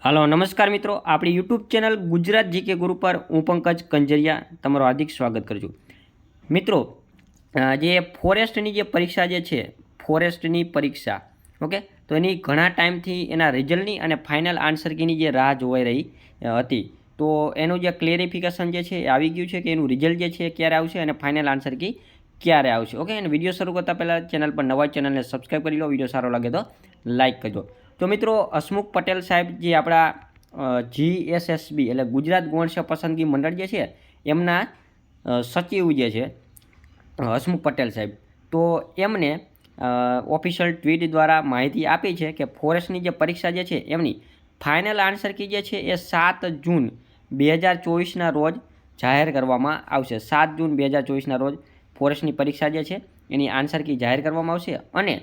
હાલો નમસ્કાર મિત્રો, આપણી યુટ્યુબ ચેનલ ગુજરાત જીકે ગુરુ પર હું પંકજ કંજરિયા તમારું હાર્દિક સ્વાગત કરું છું. મિત્રો, જે ફોરેસ્ટની જે પરીક્ષા જે છે, ફોરેસ્ટની પરીક્ષા, ઓકે, તો એની ઘણા ટાઈમથી એના રિઝલ્ટની અને ફાઇનલ આન્સર કીની જે રાહ જોવાઈ રહી હતી. તો એનું જે ક્લેરિફિકેશન જે છે એ આવી ગયું છે કે એનું રિઝલ્ટ જે છે એ ક્યારે આવશે અને ફાઇનલ આન્સર કી ક્યારે આવશે. ઓકે, અને વિડીયો શરૂ કરતાં પહેલાં ચેનલ પર નવા ચેનલને સબસ્ક્રાઈબ કરી લો. વિડીયો સારો લાગે તો લાઇક કરજો. તો મિત્રો, હસમુખ પટેલ સાહેબ જે આપણા GSSB એટલે ગુજરાત ગૌણ સેવા પસંદગી મંડળ જે છે એમના સચિવ જે છે હસમુખ પટેલ સાહેબ, તો એમને ઓફિશિયલ ટ્વીટ દ્વારા માહિતી આપી છે કે ફોરેસ્ટની જે પરીક્ષા જે છે એમની ફાઇનલ આન્સર કી જે છે એ 7 જૂન 2024ના રોજ જાહેર કરવામાં આવશે. 7 જૂન 2024ના રોજ ફોરેસ્ટની પરીક્ષા જે છે એની આન્સર કી જાહેર કરવામાં આવશે અને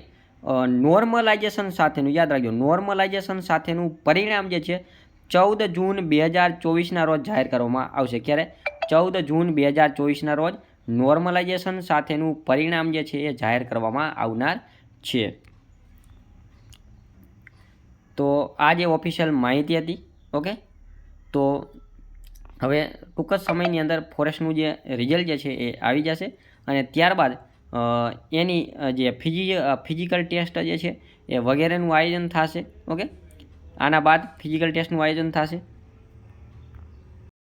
નોર્મલાઇઝેશન સાથેનું, યાદ રાખજો, નોર્મલાઇઝેશન સાથેનું પરિણામ જે છે 14 જૂન 2024ના રોજ જાહેર કરવામાં આવશે. ક્યારે? 14 જૂન 2024ના રોજ નોર્મલાઇઝેશન સાથેનું પરિણામ જે છે એ જાહેર કરવામાં આવનાર છે. તો આ જે ઓફિશિયલ માહિતી હતી. ઓકે, તો હવે ટૂંક જ સમયની અંદર ફોરેસ્ટનું જે રિઝલ્ટ જે છે એ આવી જશે અને ત્યારબાદ એની જે ફિઝિકલ ટેસ્ટ જે છે એ વગેરેનું આયોજન થશે. ઓકે, આના બાદ ફિઝિકલ ટેસ્ટનું આયોજન થશે